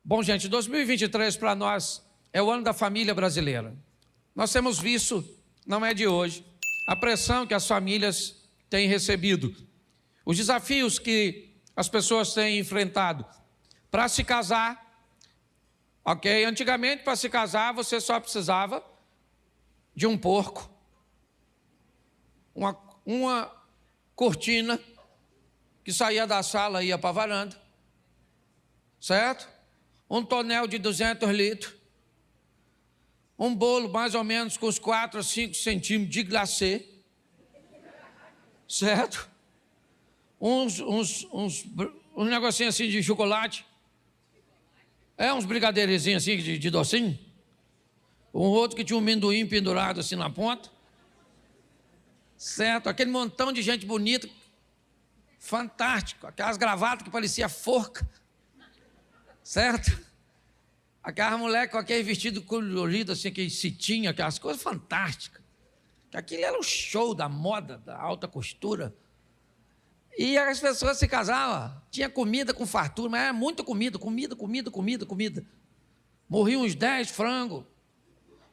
Bom, gente, 2023 para nós é o ano da família brasileira. Nós temos visto, não é de hoje, a pressão que as famílias têm recebido, os desafios que as pessoas têm enfrentado para se casar, ok? Antigamente, para se casar, você só precisava de um porco, uma cortina que saía da sala e ia para a varanda, certo? Um tonel de 200 litros, um bolo mais ou menos com uns 4 a 5 centímetros de glacê, certo? Uns negocinhos assim de chocolate, uns brigadeirezinhos assim de docinho, um outro que tinha um amendoim pendurado assim na ponta, certo? Aquele montão de gente bonita, fantástico, aquelas gravatas que parecia forca, certo? Aquelas mulheres com aquele vestido colorido, assim, aquele cetim, aquelas coisas fantásticas. Aquilo era o show da moda, da alta costura. E as pessoas se casavam, tinha comida com fartura, mas era muita comida. Morriam uns 10 frangos.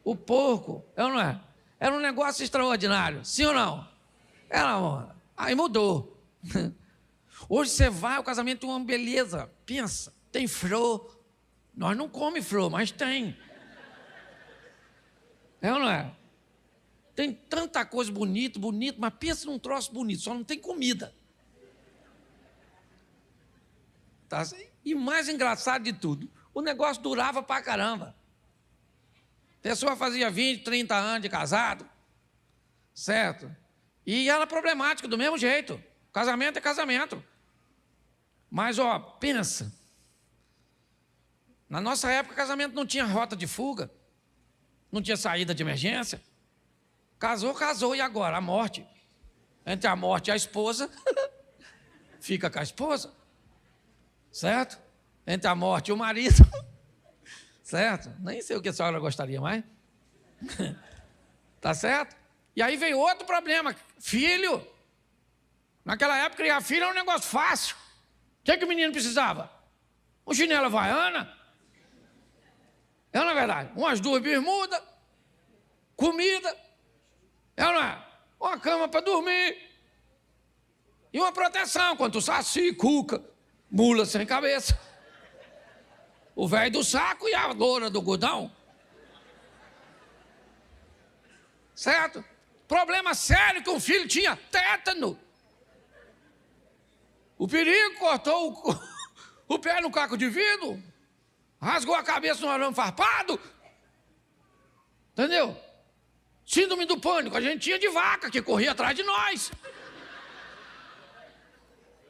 O porco, não é? Era um negócio extraordinário, sim ou não? Era, aí mudou. Hoje você vai, o casamento é uma beleza, pensa, tem flor. Nós não comemos flor, mas tem. Ou não é? Tem tanta coisa bonita, mas pensa num troço bonito, só não tem comida. Tá? E mais engraçado de tudo, o negócio durava pra caramba. A pessoa fazia 20, 30 anos de casado, certo? E era problemático do mesmo jeito. Casamento é casamento. Mas, pensa. Na nossa época, casamento não tinha rota de fuga, não tinha saída de emergência. Casou, e agora? A morte. Entre a morte e a esposa, fica com a esposa, certo? Entre a morte e o marido, certo? Nem sei o que a senhora gostaria mais. Tá certo? E aí veio outro problema, filho. Naquela época, criar filho era um negócio fácil. O que o menino precisava? Um chinelo havaiana. Não é verdade? Umas 2 bermudas, comida, não é? Uma cama para dormir e uma proteção contra o saci, cuca, mula sem cabeça, o velho do saco e a loura do algodão. Certo? Problema sério que um filho tinha, tétano. O perigo cortou o pé no caco de vidro. Rasgou a cabeça no arame farpado. Entendeu? Síndrome do pânico. A gente tinha de vaca que corria atrás de nós.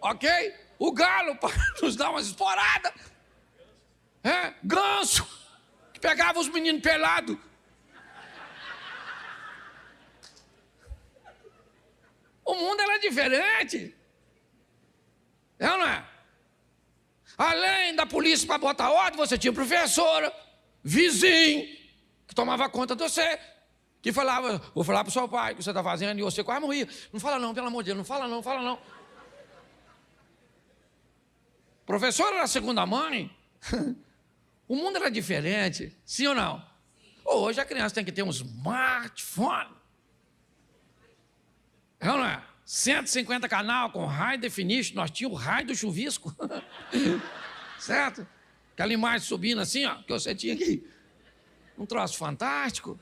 Ok? O galo para nos dar umas esporadas. Ganso, que pegava os meninos pelados. O mundo era diferente. Não é? Além da polícia para botar ordem, você tinha professora, vizinho, que tomava conta de você, que falava, vou falar para o seu pai o que você está fazendo, e você quase morria. Não fala não, pelo amor de Deus, não fala não. Professora era a segunda mãe. O mundo era diferente, sim ou não? Hoje a criança tem que ter um smartphone. Não é? 150 canal com high definition, nós tínhamos o raio do chuvisco, certo? Aquela imagem subindo assim, que você tinha aqui, um troço fantástico.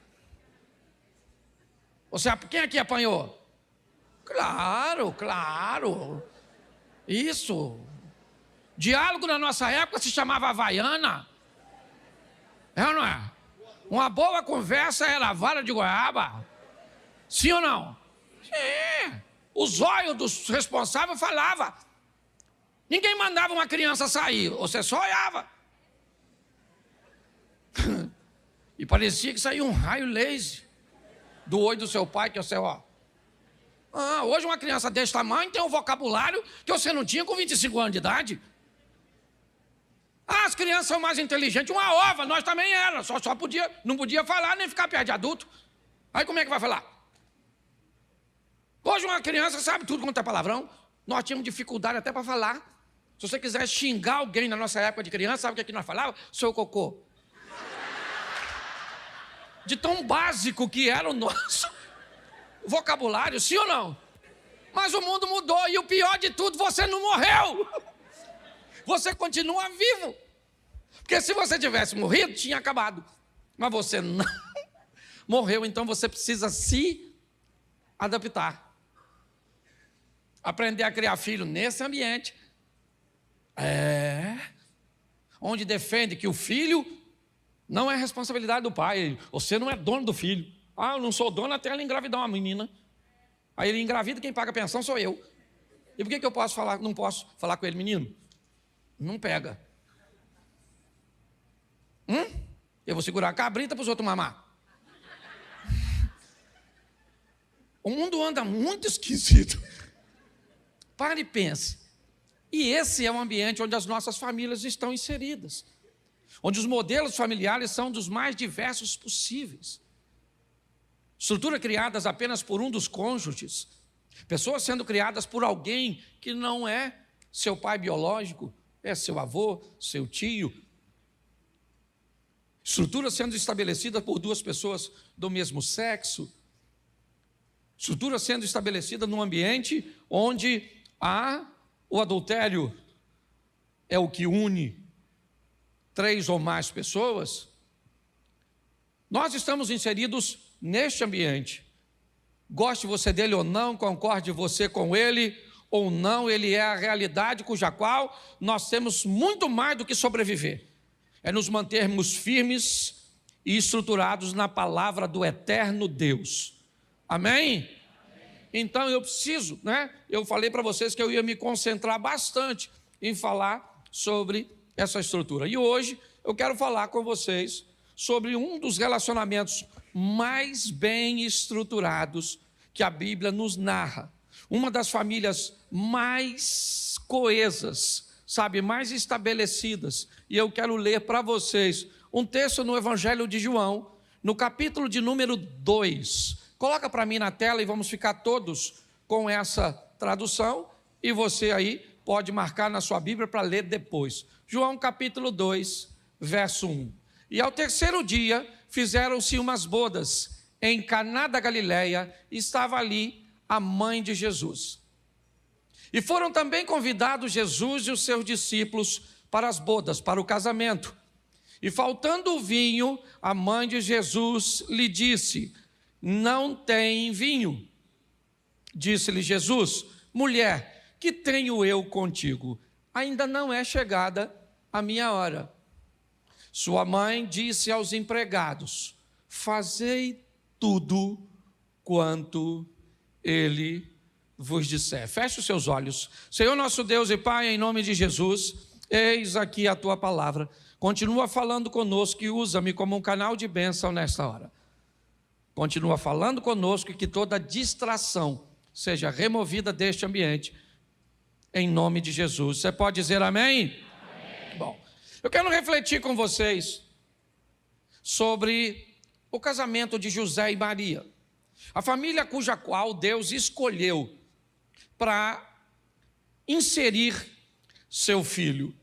Quem aqui apanhou? Claro, isso. Diálogo na nossa época se chamava Havaiana, não é? Uma boa conversa era a vara de goiaba, sim ou não? Sim. O zóio dos responsáveis falava. Ninguém mandava uma criança sair, você só olhava. E parecia que saía um raio laser do olho do seu pai, que você, hoje uma criança desse tamanho tem um vocabulário que você não tinha com 25 anos de idade. As crianças são mais inteligentes, uma ova, nós também éramos, não podia falar nem ficar perto de adulto. Aí como é que vai falar? Hoje uma criança sabe tudo quanto é palavrão. Nós tínhamos dificuldade até para falar. Se você quiser xingar alguém na nossa época de criança, sabe o que nós falávamos? Seu cocô. De tão básico que era o nosso vocabulário, sim ou não? Mas o mundo mudou e o pior de tudo, você não morreu. Você continua vivo. Porque se você tivesse morrido, tinha acabado. Mas você não morreu, então você precisa se adaptar. Aprender a criar filho nesse ambiente. Onde defende que o filho não é responsabilidade do pai. Você não é dono do filho. Eu não sou dono até ela engravidar uma menina. Aí ele engravida, quem paga a pensão sou eu. E por que eu posso falar, não posso falar com ele, menino? Não pega. Eu vou segurar a cabrita para os outros mamar. O mundo anda muito esquisito. Pare e pense. E esse é o ambiente onde as nossas famílias estão inseridas. Onde os modelos familiares são dos mais diversos possíveis. Estruturas criadas apenas por um dos cônjuges. Pessoas sendo criadas por alguém que não é seu pai biológico, é seu avô, seu tio. Estruturas sendo estabelecidas por duas pessoas do mesmo sexo. Estrutura sendo estabelecida num ambiente onde o adultério é o que une 3 ou mais pessoas. Nós estamos inseridos neste ambiente. Goste você dele ou não, concorde você com ele ou não, ele é a realidade cuja qual nós temos muito mais do que sobreviver. É nos mantermos firmes e estruturados na palavra do eterno Deus. Amém? Então eu preciso, Eu falei para vocês que eu ia me concentrar bastante em falar sobre essa estrutura. E hoje eu quero falar com vocês sobre um dos relacionamentos mais bem estruturados que a Bíblia nos narra. Uma das famílias mais coesas, mais estabelecidas. E eu quero ler para vocês um texto no Evangelho de João, no capítulo de número 2. Coloca para mim na tela e vamos ficar todos com essa tradução. E você aí pode marcar na sua Bíblia para ler depois. João capítulo 2, verso 1. E ao terceiro dia fizeram-se umas bodas em Caná da Galileia, e estava ali a mãe de Jesus. E foram também convidados Jesus e os seus discípulos para as bodas, para o casamento. E faltando o vinho, a mãe de Jesus lhe disse: não tem vinho. Disse-lhe Jesus: mulher, que tenho eu contigo? Ainda não é chegada a minha hora. Sua mãe disse aos empregados: fazei tudo quanto ele vos disser. Feche os seus olhos. Senhor nosso Deus e Pai, em nome de Jesus, eis aqui a tua palavra. Continua falando conosco e usa-me como um canal de bênção nesta hora. Continua falando conosco e que toda distração seja removida deste ambiente, em nome de Jesus. Você pode dizer amém? Amém. Bom, eu quero refletir com vocês sobre o casamento de José e Maria, a família cuja qual Deus escolheu para inserir seu filho.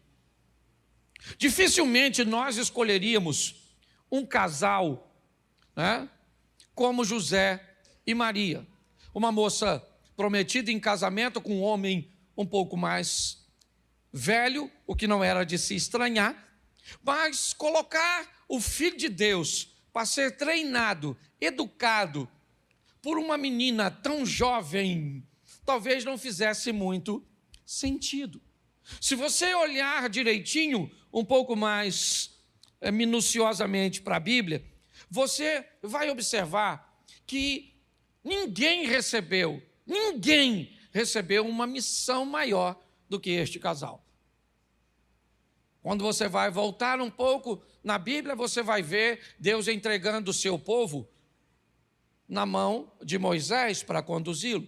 Dificilmente nós escolheríamos um casal, como José e Maria, uma moça prometida em casamento com um homem um pouco mais velho, o que não era de se estranhar, mas colocar o Filho de Deus para ser treinado, educado por uma menina tão jovem, talvez não fizesse muito sentido. Se você olhar direitinho, um pouco mais minuciosamente para a Bíblia, você vai observar que ninguém recebeu uma missão maior do que este casal. Quando você vai voltar um pouco na Bíblia, você vai ver Deus entregando o seu povo na mão de Moisés para conduzi-lo.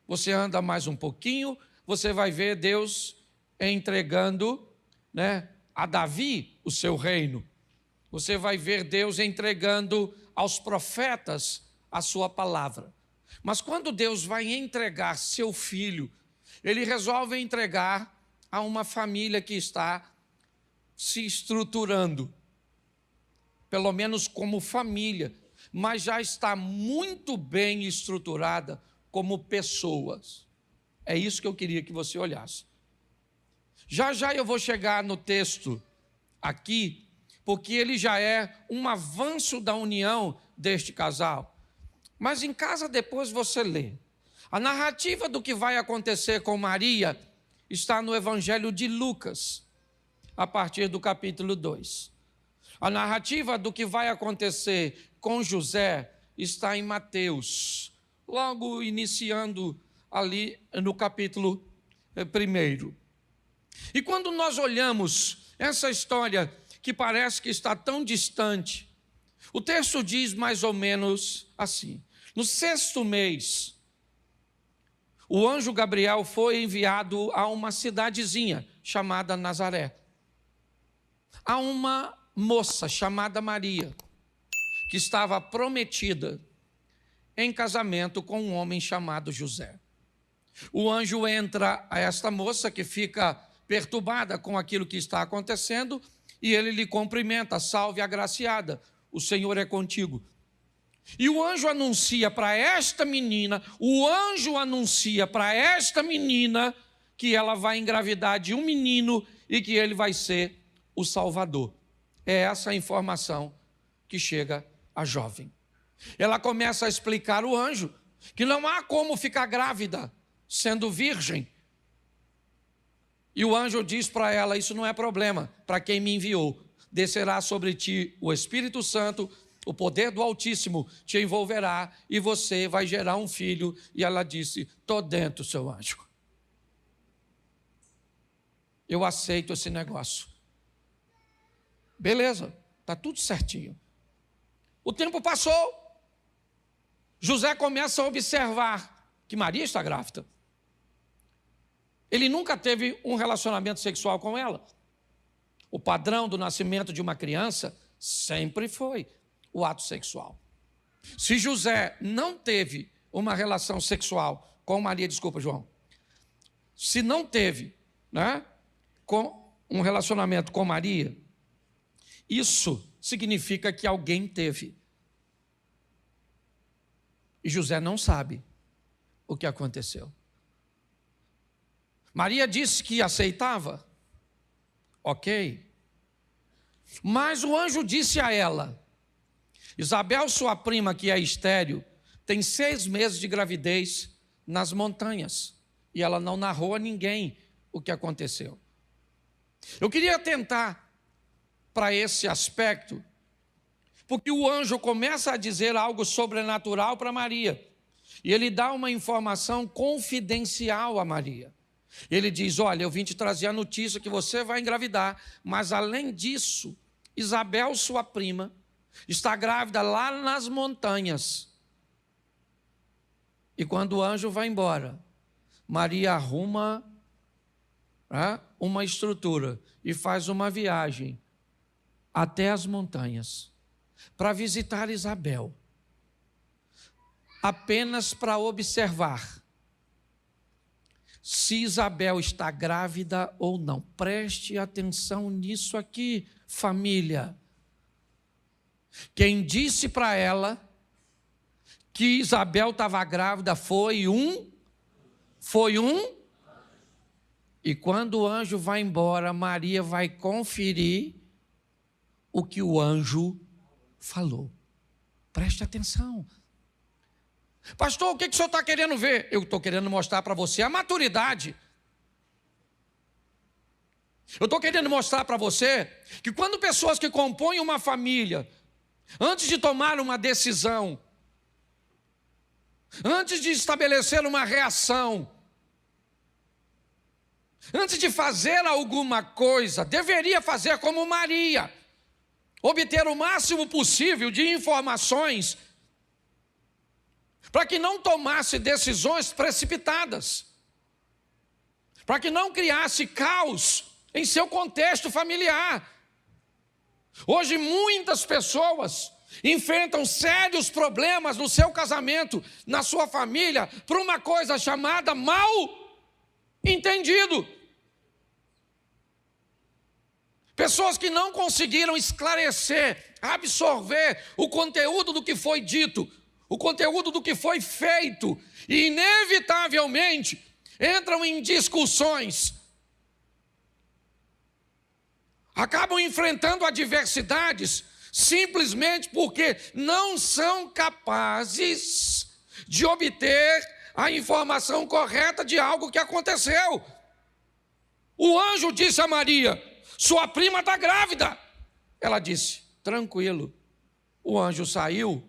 Você anda mais um pouquinho, você vai ver Deus entregando, a Davi o seu reino. Você vai ver Deus entregando aos profetas a sua palavra. Mas quando Deus vai entregar seu filho, ele resolve entregar a uma família que está se estruturando, pelo menos como família, mas já está muito bem estruturada como pessoas. É isso que eu queria que você olhasse. Já já eu vou chegar no texto aqui, porque ele já é um avanço da união deste casal. Mas em casa depois você lê. A narrativa do que vai acontecer com Maria está no Evangelho de Lucas, a partir do capítulo 2. A narrativa do que vai acontecer com José está em Mateus, logo iniciando ali no capítulo 1. E quando nós olhamos essa história que parece que está tão distante, o texto diz mais ou menos assim: no 6º mês, o anjo Gabriel foi enviado a uma cidadezinha chamada Nazaré, a uma moça chamada Maria, que estava prometida em casamento com um homem chamado José. O anjo entra a esta moça, que fica perturbada com aquilo que está acontecendo, e ele lhe cumprimenta: salve agraciada, o Senhor é contigo. E o anjo anuncia para esta menina, que ela vai engravidar de um menino e que ele vai ser o Salvador. É essa a informação que chega à jovem. Ela começa a explicar ao anjo que não há como ficar grávida sendo virgem. E o anjo diz para ela: isso não é problema para quem me enviou. Descerá sobre ti o Espírito Santo, o poder do Altíssimo te envolverá e você vai gerar um filho. E ela disse: estou dentro, seu anjo. Eu aceito esse negócio. Beleza, está tudo certinho. O tempo passou. José começa a observar que Maria está grávida. Ele nunca teve um relacionamento sexual com ela. O padrão do nascimento de uma criança sempre foi o ato sexual. Se José não teve uma relação sexual com Maria, se não teve, com um relacionamento com Maria, isso significa que alguém teve. E José não sabe o que aconteceu. Maria disse que aceitava, ok. Mas o anjo disse a ela: Isabel, sua prima, que é estéril, tem 6 meses de gravidez nas montanhas. E ela não narrou a ninguém o que aconteceu. Eu queria atentar para esse aspecto, porque o anjo começa a dizer algo sobrenatural para Maria. E ele dá uma informação confidencial a Maria. Ele diz: olha, eu vim te trazer a notícia que você vai engravidar, mas além disso, Isabel, sua prima, está grávida lá nas montanhas. E quando o anjo vai embora, Maria arruma uma estrutura e faz uma viagem até as montanhas para visitar Isabel, apenas para observar se Isabel está grávida ou não. Preste atenção nisso aqui, família. Quem disse para ela que Isabel estava grávida foi um. E quando o anjo vai embora, Maria vai conferir o que o anjo falou. Preste atenção. Pastor, o que o senhor está querendo ver? Eu estou querendo mostrar para você a maturidade. Eu estou querendo mostrar para você que quando pessoas que compõem uma família, antes de tomar uma decisão, antes de estabelecer uma reação, antes de fazer alguma coisa, deveria fazer como Maria, obter o máximo possível de informações, para que não tomasse decisões precipitadas, para que não criasse caos em seu contexto familiar. Hoje muitas pessoas enfrentam sérios problemas no seu casamento, na sua família, por uma coisa chamada mal entendido. Pessoas que não conseguiram esclarecer, absorver o conteúdo do que foi dito, o conteúdo do que foi feito, e inevitavelmente entram em discussões, acabam enfrentando adversidades, simplesmente porque não são capazes de obter a informação correta de algo que aconteceu. O anjo disse a Maria: sua prima está grávida. Ela disse: tranquilo. O anjo saiu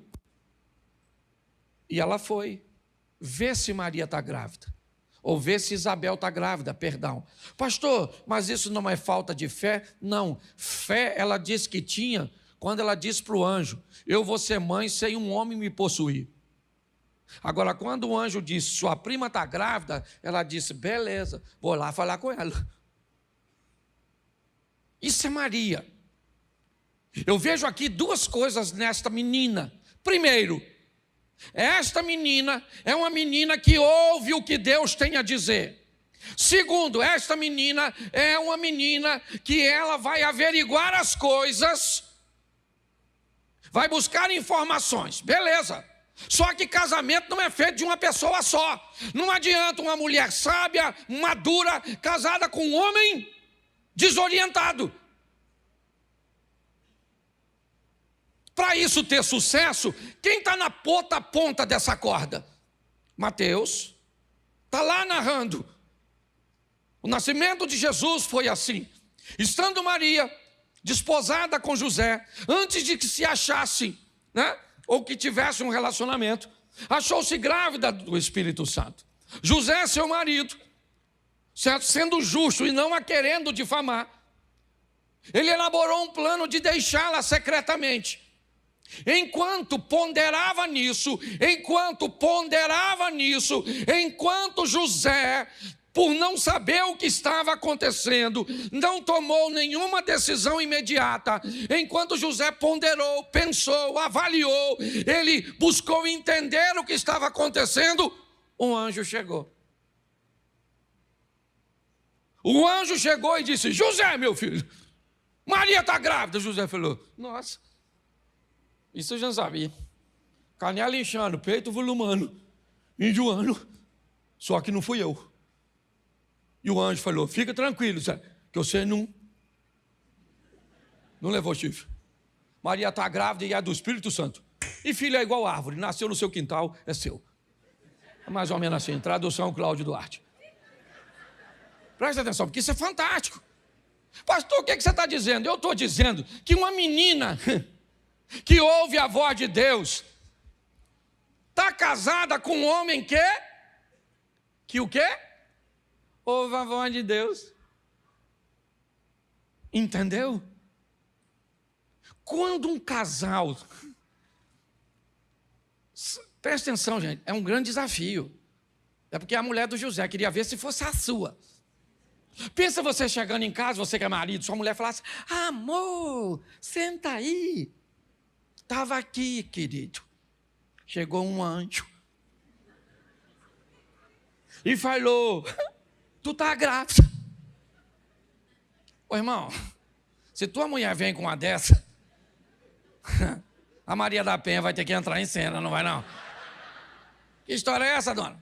e ela foi ver se Maria está grávida, ou ver se Isabel está grávida, perdão. Pastor, mas isso não é falta de fé? Não, fé ela disse que tinha quando ela disse para o anjo: eu vou ser mãe sem um homem me possuir. Agora, quando o anjo disse: sua prima está grávida, ela disse: beleza, vou lá falar com ela. Isso é Maria. Eu vejo aqui duas coisas nesta menina. Primeiro, esta menina é uma menina que ouve o que Deus tem a dizer. Segundo, esta menina é uma menina que ela vai averiguar as coisas, vai buscar informações, beleza. Só que casamento não é feito de uma pessoa só. Não adianta uma mulher sábia, madura, casada com um homem desorientado. Para isso ter sucesso, quem está na ponta dessa corda? Mateus está lá narrando. O nascimento de Jesus foi assim. Estando Maria desposada com José, antes de que se achassem, ou que tivesse um relacionamento, achou-se grávida do Espírito Santo. José, seu marido, certo? Sendo justo e não a querendo difamar, ele elaborou um plano de deixá-la secretamente. Enquanto ponderava nisso, enquanto José, por não saber o que estava acontecendo, não tomou nenhuma decisão imediata. Enquanto José ponderou, pensou, avaliou, ele buscou entender o que estava acontecendo, um anjo chegou. O anjo chegou e disse: José, meu filho, Maria está grávida. José falou: nossa, isso eu já sabia. Canela inchando, peito volumando, enjoando, só que não fui eu. E o anjo falou: fica tranquilo, Zé, que você não levou chifre. Maria está grávida e é do Espírito Santo. E filho é igual árvore, nasceu no seu quintal, é seu. É mais ou menos assim, tradução Cláudio Duarte. Presta atenção, porque isso é fantástico. Pastor, o que você está dizendo? Eu estou dizendo que uma menina que ouve a voz de Deus está casada com um homem que o quê? Ouve a voz de Deus. Entendeu? Quando um casal... Presta atenção, gente, é um grande desafio. É porque a mulher do José queria ver se fosse a sua. Pensa você chegando em casa, você que é marido, sua mulher falasse: amor, senta aí. Estava aqui, querido. Chegou um anjo e falou: tu está grávida. Ô irmão, se tua mulher vem com uma dessa, a Maria da Penha vai ter que entrar em cena, não vai não? Que história é essa, dona?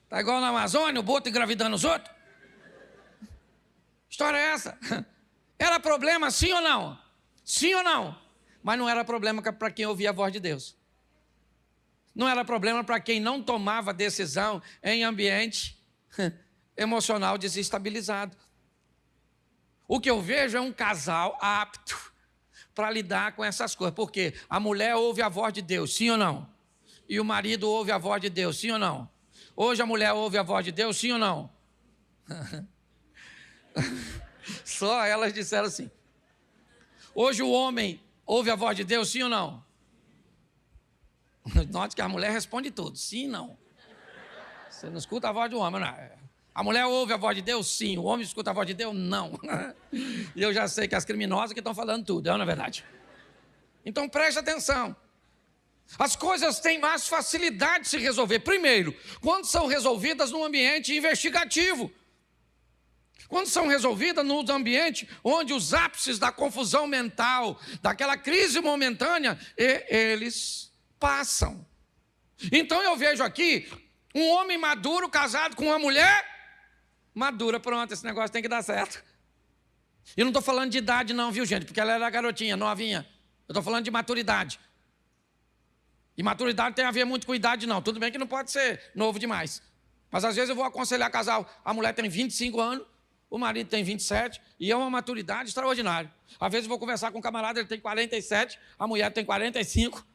Tá igual na Amazônia, o boto engravidando os outros? Que história é essa? Era problema sim ou não? Sim ou não? Mas não era problema para quem ouvia a voz de Deus. Não era problema para quem não tomava decisão em ambiente emocional desestabilizado. O que eu vejo é um casal apto para lidar com essas coisas. Porque a mulher ouve a voz de Deus, sim ou não? E o marido ouve a voz de Deus, sim ou não? Hoje a mulher ouve a voz de Deus, sim ou não? Só elas disseram assim. Hoje o homem ouve a voz de Deus, sim ou não? Note que a mulher responde tudo, sim ou não. Você não escuta a voz do homem, não. A mulher ouve a voz de Deus, sim. O homem escuta a voz de Deus, não. E eu já sei que as criminosas que estão falando tudo, não é verdade? Então preste atenção. As coisas têm mais facilidade de se resolver. Primeiro, quando são resolvidas num ambiente investigativo. Quando são resolvidas nos ambientes onde os ápices da confusão mental, daquela crise momentânea, eles passam. Então eu vejo aqui um homem maduro casado com uma mulher madura. Pronto, esse negócio tem que dar certo. E não estou falando de idade não, viu gente? Porque ela era garotinha, novinha. Eu estou falando de maturidade. E maturidade tem a ver muito com idade não. Tudo bem que não pode ser novo demais. Mas às vezes eu vou aconselhar casal. A mulher tem 25 anos, o marido tem 27, e é uma maturidade extraordinária. Às vezes eu vou conversar com um camarada, ele tem 47, a mulher tem 45.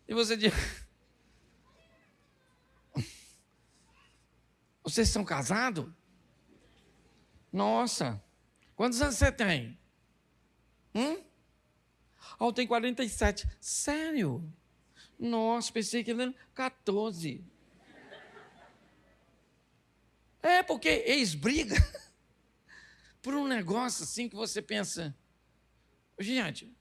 E você diz... Vocês são casados? Nossa, quantos anos você tem? Eu tenho 47. Sério? Nossa, pensei que ele era 14. É, porque eles brigam por um negócio assim que você pensa... Gente,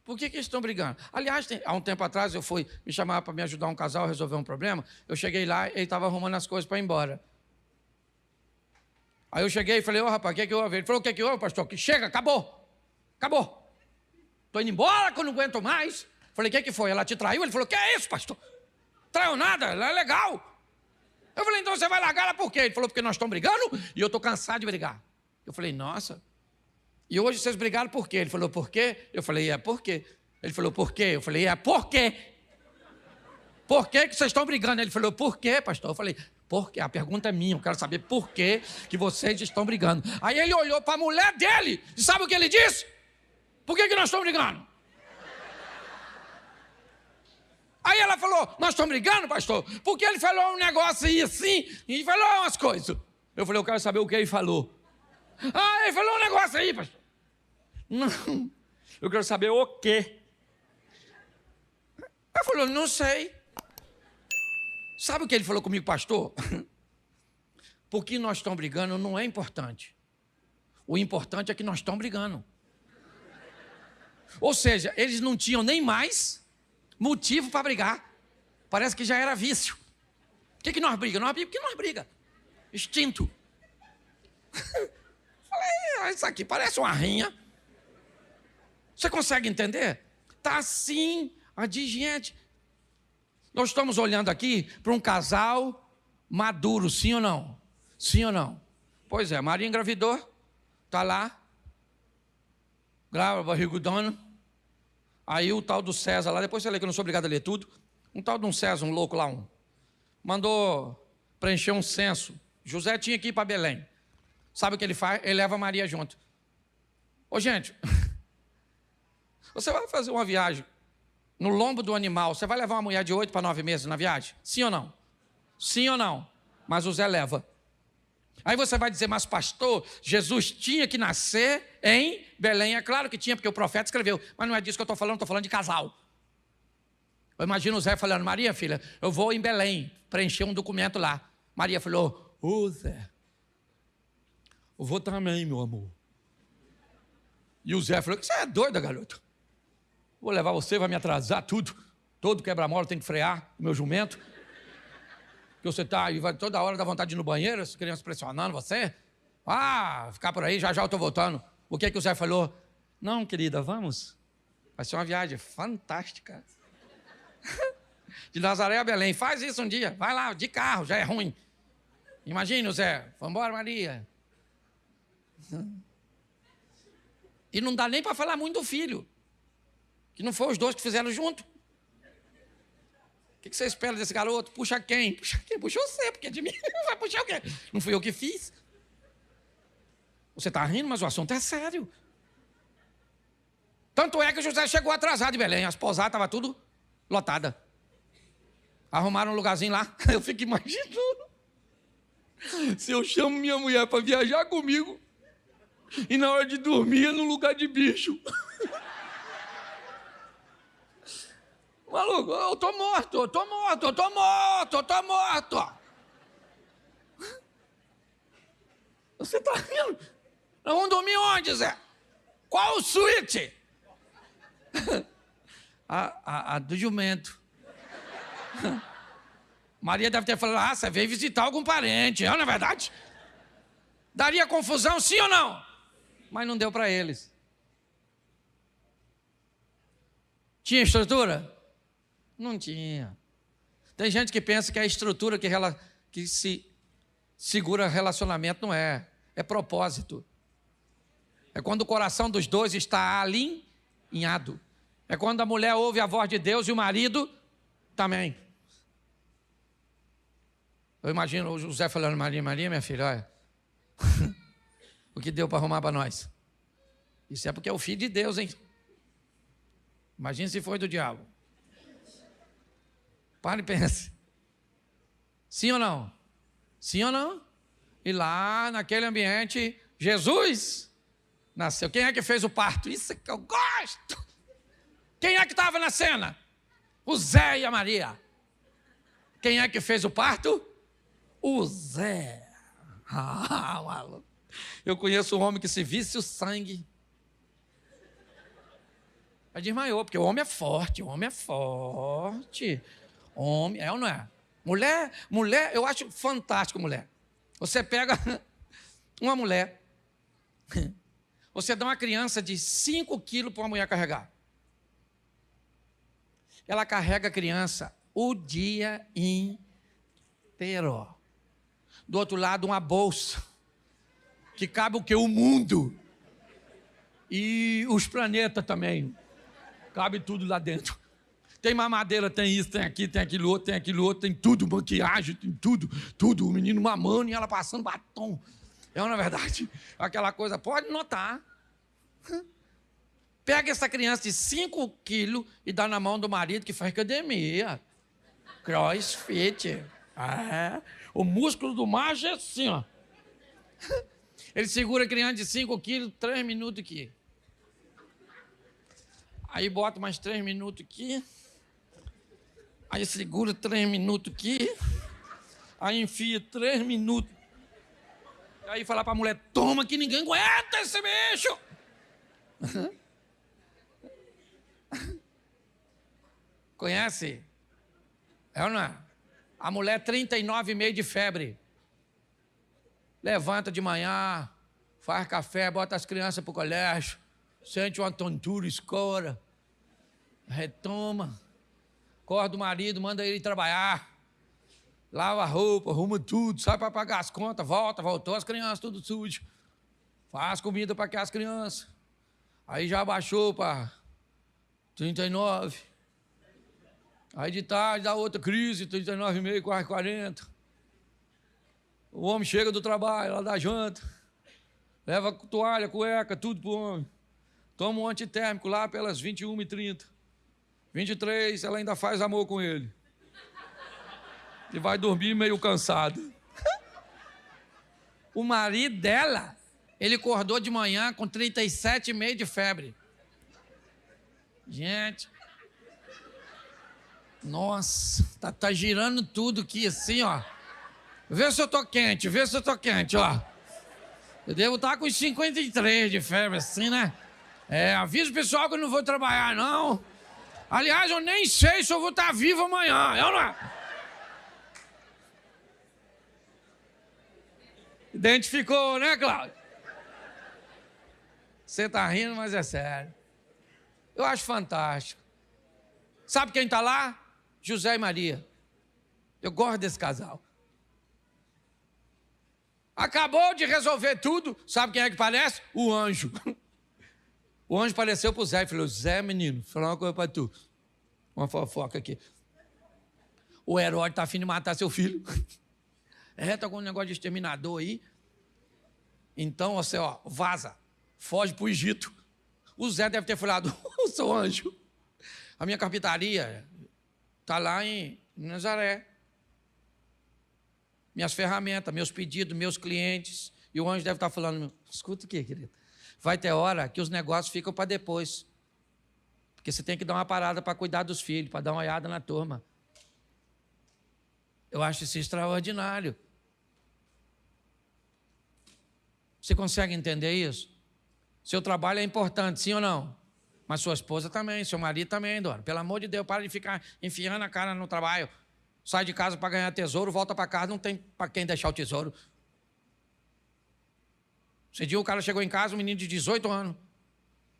por que eles estão brigando? Aliás, há um tempo atrás eu fui me chamar para me ajudar um casal a resolver um problema. Eu cheguei lá e ele estava arrumando as coisas para ir embora. Aí eu cheguei e falei, rapaz, o que houve? Ele falou, o que houve, pastor? Que chega, acabou. Estou indo embora que eu não aguento mais. Falei, o que foi? Ela te traiu? Ele falou, que é isso, pastor? Traiu nada, ela é legal. Eu falei, então você vai largar ela por quê? Ele falou, porque nós estamos brigando e eu estou cansado de brigar. Eu falei, nossa. E hoje vocês brigaram por quê? Ele falou, por quê? Eu falei, por quê? Ele falou, por quê? Eu falei, por quê? Por que vocês estão brigando? Ele falou, por quê, pastor? Eu falei, por quê? A pergunta é minha, eu quero saber por que vocês estão brigando. Aí ele olhou para a mulher dele e sabe o que ele disse? Por que nós estamos brigando? Aí ela falou, nós estamos brigando, pastor? Porque ele falou um negócio aí assim, e falou umas coisas. Eu falei, eu quero saber o que ele falou. Ele falou um negócio aí, pastor. Não, eu quero saber o quê. Ele falou, não sei. Sabe o que ele falou comigo, pastor? Porque nós estamos brigando não é importante. O importante é que nós estamos brigando. Ou seja, eles não tinham nem mais motivo para brigar. Parece que já era vício. Por que nós brigamos? Porque nós brigamos. Instinto. Falei, isso aqui parece uma rinha. Você consegue entender? Está assim, a de gente. Nós estamos olhando aqui para um casal maduro, sim ou não? Sim ou não? Pois é, Maria engravidou, está lá, grávida, barrigudona. Aí o tal do César lá, depois você lê que eu não sou obrigado a ler tudo, um tal de um César, um louco lá, mandou preencher um censo. José tinha que ir para Belém. Sabe o que ele faz? Ele leva a Maria junto. Ô gente, você vai fazer uma viagem no lombo do animal, você vai levar uma mulher de 8 para 9 meses na viagem? Sim ou não? Sim ou não? Mas o Zé leva. Aí você vai dizer, mas pastor, Jesus tinha que nascer em Belém. É claro que tinha, porque o profeta escreveu. Mas não é disso que eu estou falando de casal. Eu imagino o Zé falando, Maria, filha, eu vou em Belém preencher um documento lá. Maria falou, Zé, eu vou também, meu amor. E o Zé falou, você é doida, garoto? Vou levar você, vai me atrasar tudo. Todo quebra-mola tem que frear o meu jumento. Que você está aí, vai toda hora dá vontade de ir no banheiro, as crianças pressionando você. Ficar por aí, já eu estou voltando. O que o Zé falou? Não, querida, vamos. Vai ser uma viagem fantástica. De Nazaré a Belém. Faz isso um dia. Vai lá, de carro, já é ruim. Imagina, Zé. Vamos embora, Maria. E não dá nem para falar muito do filho. Que não foi os dois que fizeram junto. O que você espera desse garoto? Puxa quem? Puxa quem? Puxa você, porque de mim vai puxar o quê? Não fui eu que fiz. Você está rindo, mas o assunto é sério. Tanto é que o José chegou atrasado de Belém. As pousadas estavam tudo lotada. Arrumaram um lugarzinho lá. Eu fico imaginando. Se eu chamo minha mulher para viajar comigo e na hora de dormir é num lugar de bicho. Maluco, eu tô morto. Você tá rindo? Nós vamos dormir onde, Zé? Qual suíte? A do jumento. Maria deve ter falado, você veio visitar algum parente, não é verdade? Daria confusão, sim ou não? Mas não deu para eles. Tinha estrutura? Não tinha. Tem gente que pensa que a estrutura que se segura relacionamento, não é. É propósito. É quando o coração dos dois está alinhado. É quando a mulher ouve a voz de Deus e o marido também. Eu imagino o José falando, Maria, minha filha, olha, o que deu para arrumar para nós? Isso é porque é o filho de Deus, hein? Imagina se foi do diabo. Pare e pense. Sim ou não? Sim ou não? E lá, naquele ambiente, Jesus nasceu. Quem é que fez o parto? Isso é que eu gosto. Quem é que estava na cena? O Zé e a Maria. Quem é que fez o parto? O Zé. Maluco. Eu conheço um homem que se visse o sangue, aí desmaiou, porque o homem é forte, Homem, é ou não é? Mulher, eu acho fantástico mulher. Você pega uma mulher, você dá uma criança de 5 quilos para uma mulher carregar. Ela carrega a criança o dia inteiro. Do outro lado, uma bolsa, que cabe o quê? O mundo. E os planetas também. Cabe tudo lá dentro. Tem mamadeira, tem isso, tem aquilo outro, tem tudo, maquiagem, tem tudo. O menino mamando e ela passando batom. É uma verdade. Aquela coisa, pode notar. Pega essa criança de 5 quilos e dá na mão do marido que faz academia. CrossFit. O músculo do macho é assim, ó. Ele segura a criança de 5 quilos, 3 minutos aqui. Aí bota mais 3 minutos aqui. Aí segura 3 minutos aqui. Aí enfia 3 minutos. Aí fala pra mulher, toma que ninguém aguenta esse bicho. Conhece? É ou não é? A mulher 39,5 de febre. Levanta de manhã, faz café, bota as crianças pro colégio, sente uma tontura, escora, retoma, acorda o marido, manda ele trabalhar, lava a roupa, arruma tudo, sai para pagar as contas, voltou as crianças tudo sujo, faz comida para as crianças, aí já baixou para 39, aí de tarde dá outra crise, 39,5, quase 40. O homem chega do trabalho, ela dá janta, leva toalha, cueca, tudo pro homem. Toma um antitérmico lá pelas 21h30. 23, ela ainda faz amor com ele. E vai dormir meio cansado. O marido dela, ele acordou de manhã com 37,5 de febre. Gente, nossa, tá girando tudo aqui assim, ó. Vê se eu tô quente, ó. Eu devo estar com 53 de febre, assim, né? Avisa o pessoal que eu não vou trabalhar, não. Aliás, eu nem sei se eu vou estar vivo amanhã, eu não é? Identificou, né, Cláudio? Você tá rindo, mas é sério. Eu acho fantástico. Sabe quem tá lá? José e Maria. Eu gosto desse casal. Acabou de resolver tudo. Sabe quem é que parece? O anjo. O anjo apareceu para o Zé e falou, Zé, menino, vou falar uma coisa para tu. Uma fofoca aqui. O Herodes está afim de matar seu filho. Está com um negócio de exterminador aí. Então, você, vaza. Foge para o Egito. O Zé deve ter falado, seu anjo, a minha carpintaria está lá em Nazaré. Minhas ferramentas, meus pedidos, meus clientes. E o anjo deve estar falando, escuta o quê, querido? Vai ter hora que os negócios ficam para depois. Porque você tem que dar uma parada para cuidar dos filhos, para dar uma olhada na turma. Eu acho isso extraordinário. Você consegue entender isso? Seu trabalho é importante, sim ou não? Mas sua esposa também, seu marido também, dona. Pelo amor de Deus, para de ficar enfiando a cara no trabalho. Sai de casa para ganhar tesouro, volta para casa, não tem para quem deixar o tesouro. Esse dia o cara chegou em casa, um menino de 18 anos.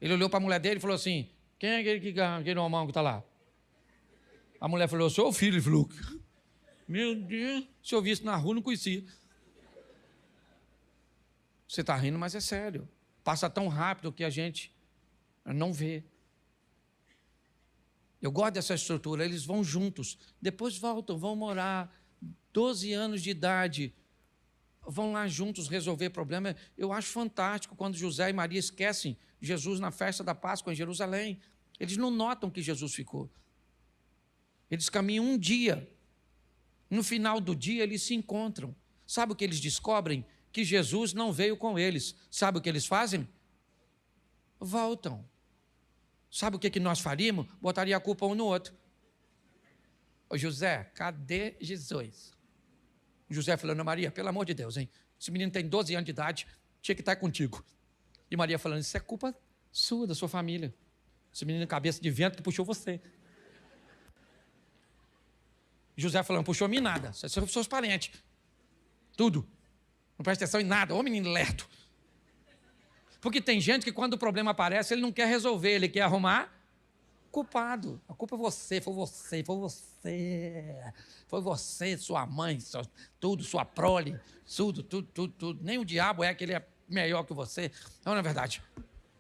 Ele olhou para a mulher dele e falou assim: quem é aquele homão que está lá? A mulher falou: sou o filho. Ele falou: meu Deus, se eu vi isso na rua, não conhecia. Você está rindo, mas é sério. Passa tão rápido que a gente não vê. Eu gosto dessa estrutura, eles vão juntos, depois voltam, vão morar, 12 anos de idade, vão lá juntos resolver problema. Eu acho fantástico quando José e Maria esquecem Jesus na festa da Páscoa em Jerusalém. Eles não notam que Jesus ficou. Eles caminham um dia. No final do dia, eles se encontram. Sabe o que eles descobrem? Que Jesus não veio com eles. Sabe o que eles fazem? Voltam. Sabe o que nós faríamos? Botaria a culpa um no outro. Ô José, cadê Jesus? José falando: Ana Maria, pelo amor de Deus, hein? Esse menino tem 12 anos de idade, tinha que estar contigo. E Maria falando: isso é culpa sua, da sua família. Esse menino cabeça de vento que puxou você. José falando: puxou mim nada, vocês são seus parentes. Tudo. Não presta atenção em nada, ô menino lerdo. Porque tem gente que quando o problema aparece, ele não quer resolver, ele quer arrumar culpado. A culpa é você, foi você, foi você. Foi você, sua mãe, tudo, sua prole, tudo. Nem o diabo é que ele é melhor que você. Não é verdade?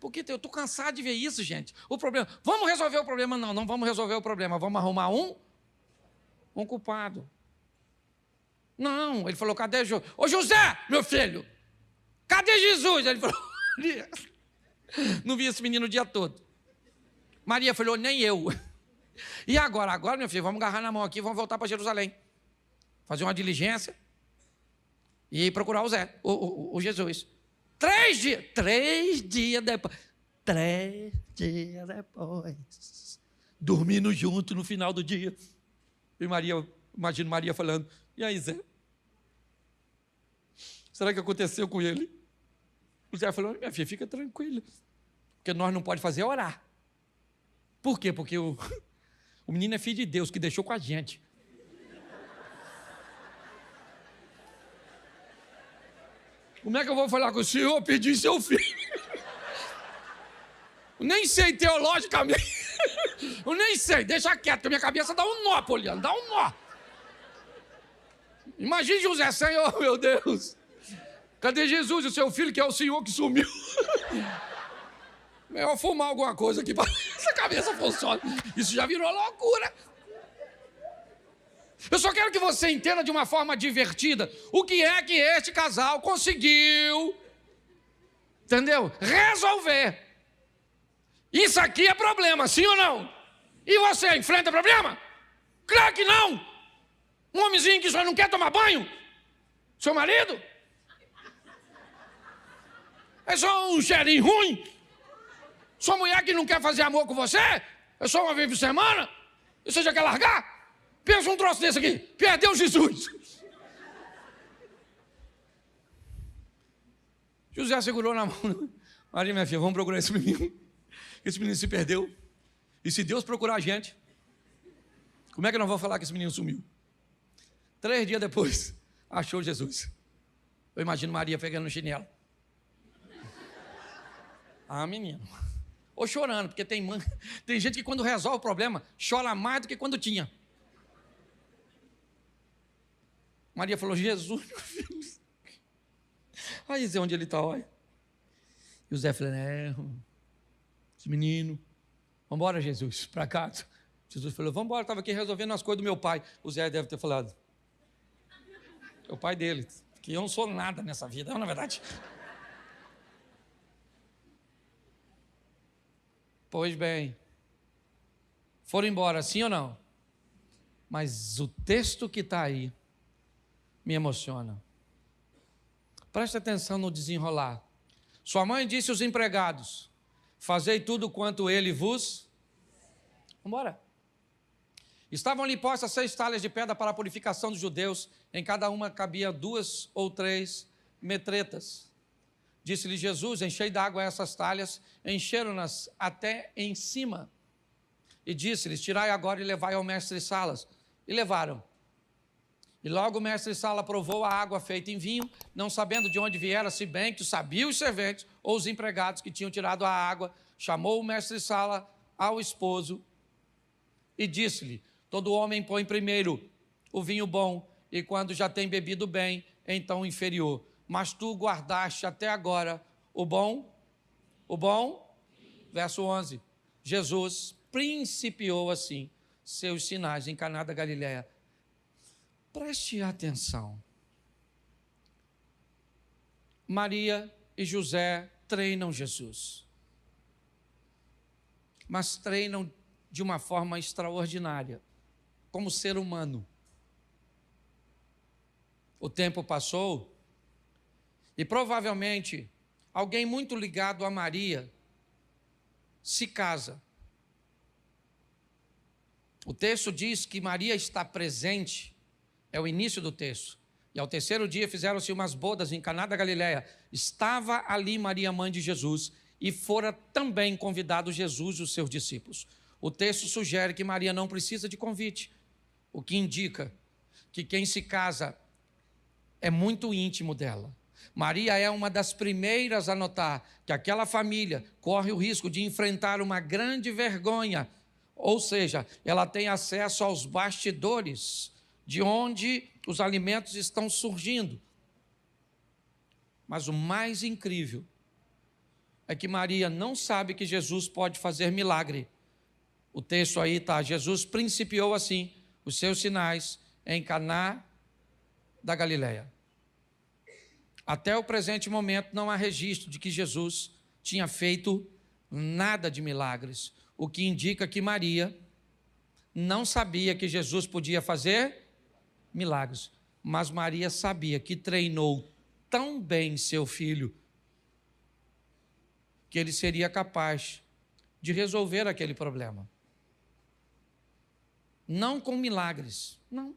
Porque eu estou cansado de ver isso, gente. O problema, vamos resolver o problema? Não, não vamos resolver o problema, vamos arrumar um culpado. Não, ele falou: cadê Jesus? Ô José, meu filho, cadê Jesus? Ele falou: não vi esse menino o dia todo. Maria falou: nem eu. E agora? Agora, meu filho, vamos agarrar na mão aqui, vamos voltar para Jerusalém. Fazer uma diligência e procurar o Zé, o Jesus. 3 dias depois. 3 dias depois. Dormindo junto no final do dia. E Maria, imagino Maria falando: e aí, Zé? Será que aconteceu com ele? O Zé falou: minha filha, fica tranquila. Porque nós não podemos fazer é orar. Por quê? Porque o menino é filho de Deus, que deixou com a gente. Como é que eu vou falar com o senhor? Pedir seu filho. Eu nem sei teologicamente. Eu nem sei, deixa quieto, que a minha cabeça dá um nó, Poliano, dá um nó. Imagine José: Senhor, meu Deus. Cadê Jesus, o seu filho, que é o Senhor que sumiu? Melhor fumar alguma coisa aqui para essa cabeça funcione. Isso já virou loucura. Eu só quero que você entenda de uma forma divertida o que é que este casal conseguiu, entendeu? Resolver. Isso aqui é problema, sim ou não? E você enfrenta problema? Claro que não. Um homenzinho que só não quer tomar banho? Seu marido? É só um cheirinho ruim? Sua mulher que não quer fazer amor com você? É só uma vez por semana? E você já quer largar? Pensa um troço desse aqui. Perdeu Jesus. José segurou na mão. Maria, minha filha, vamos procurar esse menino. Esse menino se perdeu. E se Deus procurar a gente, como é que nós vamos falar que esse menino sumiu? 3 dias depois, achou Jesus. Eu imagino Maria pegando no chinelo. Ah, menino. Ou chorando, porque tem gente que quando resolve o problema, chora mais do que quando tinha. Maria falou: Jesus, meu filho. Aí Zé, onde ele está, olha. E o Zé falou: esse menino, vamos embora, Jesus, para casa. Jesus falou: vamos embora, estava aqui resolvendo as coisas do meu pai. O Zé deve ter falado: é o pai dele, que eu não sou nada nessa vida, não é verdade? Pois bem, foram embora, sim ou não? Mas o texto que está aí me emociona. Preste atenção no desenrolar. Sua mãe disse aos empregados: fazei tudo quanto ele vos... Vamos embora. Estavam ali postas 6 talhas de pedra para a purificação dos judeus, em cada uma cabia 2 ou 3 metretas. Disse-lhe Jesus: enchei d'água essas talhas, encheram-nas até em cima. E disse-lhes: tirai agora e levai ao mestre Salas. E levaram. E logo o mestre-sala provou a água feita em vinho, não sabendo de onde viera, se bem que sabia os serventes ou os empregados que tinham tirado a água. Chamou o mestre-sala ao esposo e disse-lhe: todo homem põe primeiro o vinho bom, e quando já tem bebido bem, então o inferior. Mas tu guardaste até agora o bom, verso 11, Jesus principiou assim seus sinais em Caná da Galileia. Preste atenção. Maria e José treinam Jesus, mas treinam de uma forma extraordinária, como ser humano. O tempo passou e provavelmente alguém muito ligado a Maria se casa. O texto diz que Maria está presente, é o início do texto. E ao terceiro dia fizeram-se umas bodas em Caná da Galileia. Estava ali Maria, mãe de Jesus, e fora também convidado Jesus e os seus discípulos. O texto sugere que Maria não precisa de convite, o que indica que quem se casa é muito íntimo dela. Maria é uma das primeiras a notar que aquela família corre o risco de enfrentar uma grande vergonha, ou seja, ela tem acesso aos bastidores de onde os alimentos estão surgindo. Mas o mais incrível é que Maria não sabe que Jesus pode fazer milagre. O texto aí está: Jesus principiou assim os seus sinais em Caná da Galileia. Até o presente momento não há registro de que Jesus tinha feito nada de milagres, o que indica que Maria não sabia que Jesus podia fazer milagres, mas Maria sabia que treinou tão bem seu filho que ele seria capaz de resolver aquele problema. Não com milagres, não.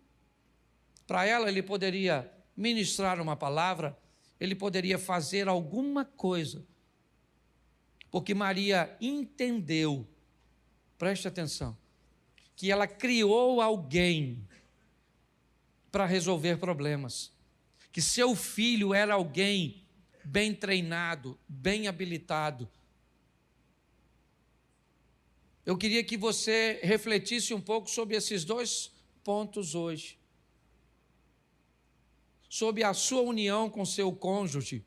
Para ela ele poderia ministrar uma palavra, ele poderia fazer alguma coisa, porque Maria entendeu, preste atenção, que ela criou alguém para resolver problemas, que seu filho era alguém bem treinado, bem habilitado. Eu queria que você refletisse um pouco sobre esses dois pontos hoje. Sobre a sua união com seu cônjuge,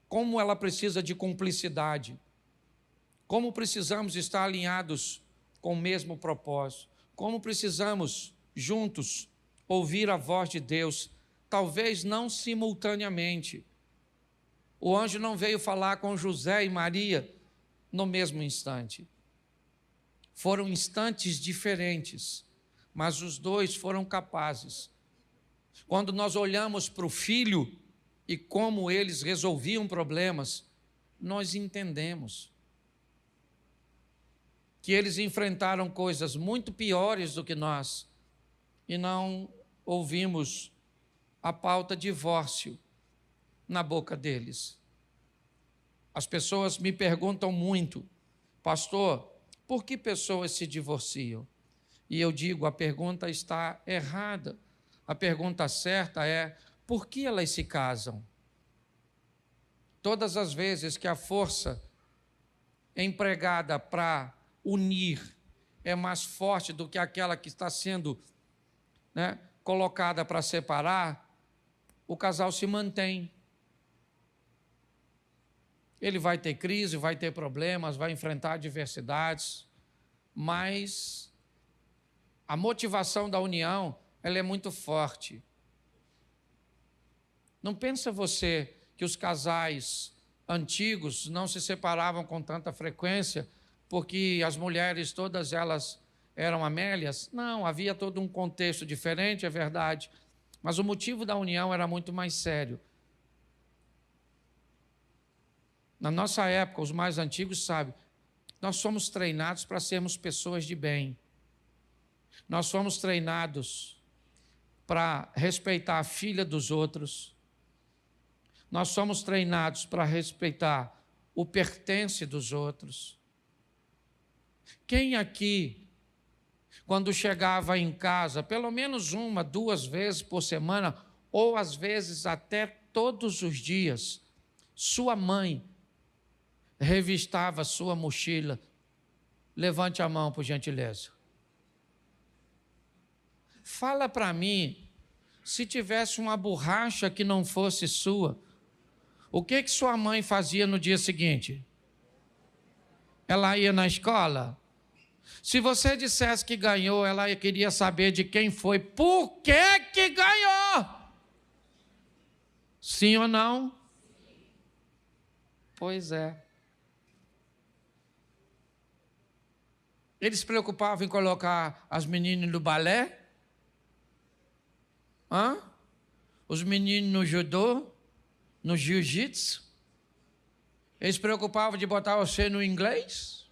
como ela precisa de cumplicidade, como precisamos estar alinhados com o mesmo propósito, como precisamos juntos ouvir a voz de Deus, talvez não simultaneamente. O anjo não veio falar com José e Maria no mesmo instante. Foram instantes diferentes, mas os dois foram capazes. Quando nós olhamos para o filho e como eles resolviam problemas, nós entendemos que eles enfrentaram coisas muito piores do que nós e não ouvimos a pauta divórcio na boca deles. As pessoas me perguntam muito: pastor, por que pessoas se divorciam? E eu digo, a pergunta está errada. A pergunta certa é: por que elas se casam? Todas as vezes que a força empregada para unir é mais forte do que aquela que está sendo, colocada para separar, o casal se mantém. Ele vai ter crise, vai ter problemas, vai enfrentar adversidades, mas a motivação da união, ela é muito forte. Não pensa você que os casais antigos não se separavam com tanta frequência porque as mulheres todas elas eram Amélias? Não, havia todo um contexto diferente, é verdade, mas o motivo da união era muito mais sério. Na nossa época, os mais antigos sabem, nós somos treinados para sermos pessoas de bem. Nós fomos treinados para respeitar a filha dos outros. Nós somos treinados para respeitar o pertence dos outros. Quem aqui quando chegava em casa, pelo menos 1, 2 vezes por semana, ou às vezes até todos os dias, sua mãe revistava sua mochila? Levante a mão, por gentileza. Fala para mim, se tivesse uma borracha que não fosse sua, o que sua mãe fazia no dia seguinte? Ela ia na escola? Se você dissesse que ganhou, ela queria saber de quem foi. Por que ganhou? Sim ou não? Pois é. Eles se preocupavam em colocar as meninas no balé? Os meninos no judô? No jiu-jitsu? Eles se preocupavam de botar você no inglês?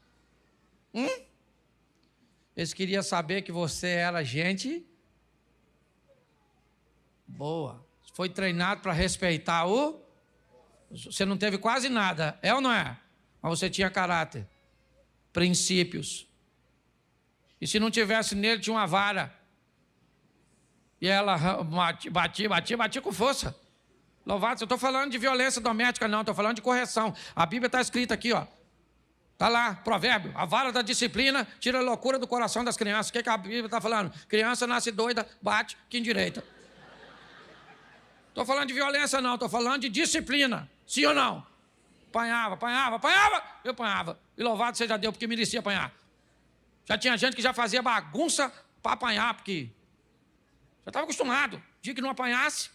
Eles queriam saber que você era gente boa. Foi treinado para respeitar o... Você não teve quase nada, é ou não é? Mas você tinha caráter, princípios. E se não tivesse nele, tinha uma vara. E ela batia com força. Louvado, eu estou falando de violência doméstica, não, estou falando de correção. A Bíblia está escrita aqui, ó. Está lá, provérbio, a vara da disciplina tira a loucura do coração das crianças. O que a Bíblia está falando? Criança nasce doida, bate, que endireita. Estou falando de violência, não, estou falando de disciplina. Sim ou não? Apanhava. Eu apanhava. E louvado seja Deus, porque merecia apanhar. Já tinha gente que já fazia bagunça para apanhar, porque já estava acostumado. Dia que não apanhasse.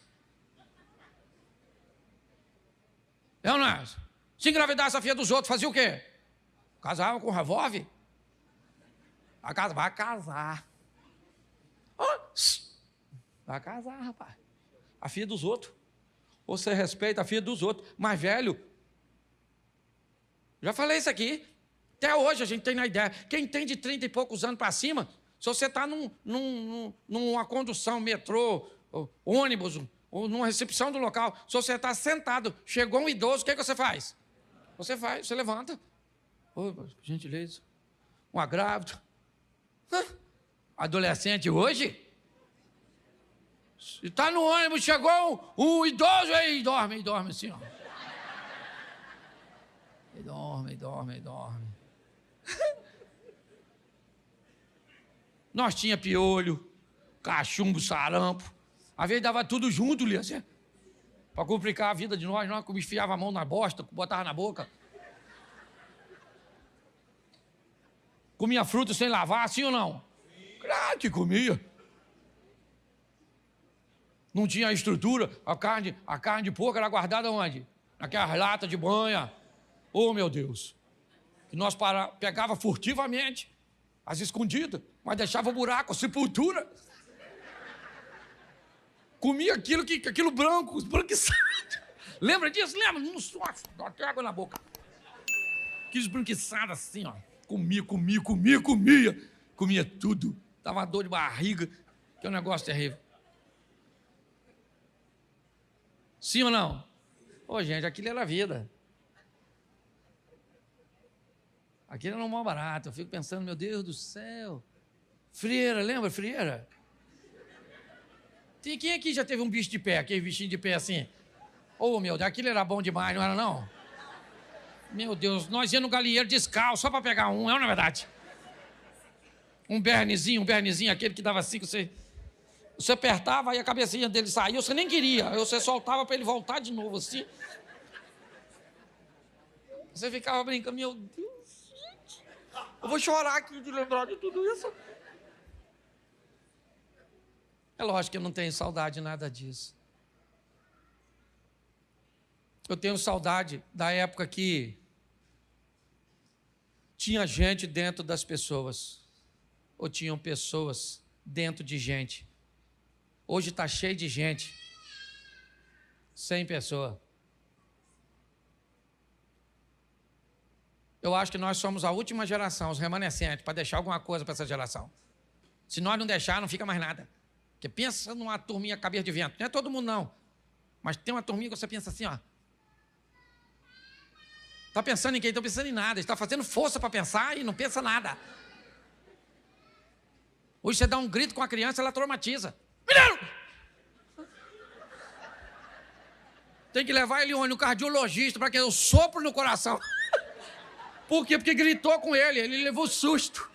É ou não é? Se engravidasse a filha dos outros, fazia o quê? Casava com revólver? Vai casar. Vai casar, rapaz. A filha dos outros. Você respeita a filha dos outros. Mais velho. Já falei isso aqui. Até hoje a gente tem na ideia. Quem tem de 30 e poucos anos para cima, se você está numa condução, metrô, ônibus, ou numa recepção do local, se você está sentado, chegou um idoso, o que você faz? Você levanta. Por gentileza. Um grávido. Adolescente hoje? Está no ônibus, chegou um idoso aí, dorme assim, ó. E dorme. Nós tinha piolho, cachumbo, sarampo. Às vezes dava tudo junto, Lia, assim, para complicar a vida de nós enfiava a mão na bosta, botava na boca. Comia fruta sem lavar, sim ou não? Claro que comia. Não tinha estrutura, a carne de porco era guardada onde? Naquelas latas de banha. Oh, meu Deus. Que nós pegava furtivamente, às escondidas, mas deixava buraco, sepultura. Comia aquilo branco, esbranquiçado. Lembra disso? Lembra? Nossa, dá até água na boca. Aquilo esbranquiçado assim, ó. Comia. Comia tudo. Dava dor de barriga, que é um negócio terrível. Sim ou não? Ô, gente, aquilo era a vida. Aquilo era um mal barato. Eu fico pensando, meu Deus do céu. Frieira, lembra frieira? Quem aqui já teve um bicho de pé, aquele bichinho de pé assim? Ô, meu Deus, aquilo era bom demais, não era não? Meu Deus, nós íamos no galinheiro descalço, só para pegar um, é ou não é verdade? Um bernezinho, aquele que dava assim, que você apertava e a cabecinha dele saía, você nem queria, aí você soltava para ele voltar de novo assim. Você ficava brincando, meu Deus, gente, eu vou chorar aqui de lembrar de tudo isso. É lógico que eu não tenho saudade de nada disso. Eu tenho saudade da época que tinha gente dentro das pessoas, ou tinham pessoas dentro de gente. Hoje está cheio de gente, sem pessoa. Eu acho que nós somos a última geração, os remanescentes, para deixar alguma coisa para essa geração. Se nós não deixar, não fica mais nada. Porque pensa numa turminha cabeça de vento. Não é todo mundo, não. Mas tem uma turminha que você pensa assim, ó. Está pensando em quem? Está pensando em nada. Está fazendo força para pensar e não pensa nada. Hoje você dá um grito com a criança, ela traumatiza. Menino! Tem que levar ele no cardiologista para que eu sopro no coração. Por quê? Porque gritou com ele levou susto.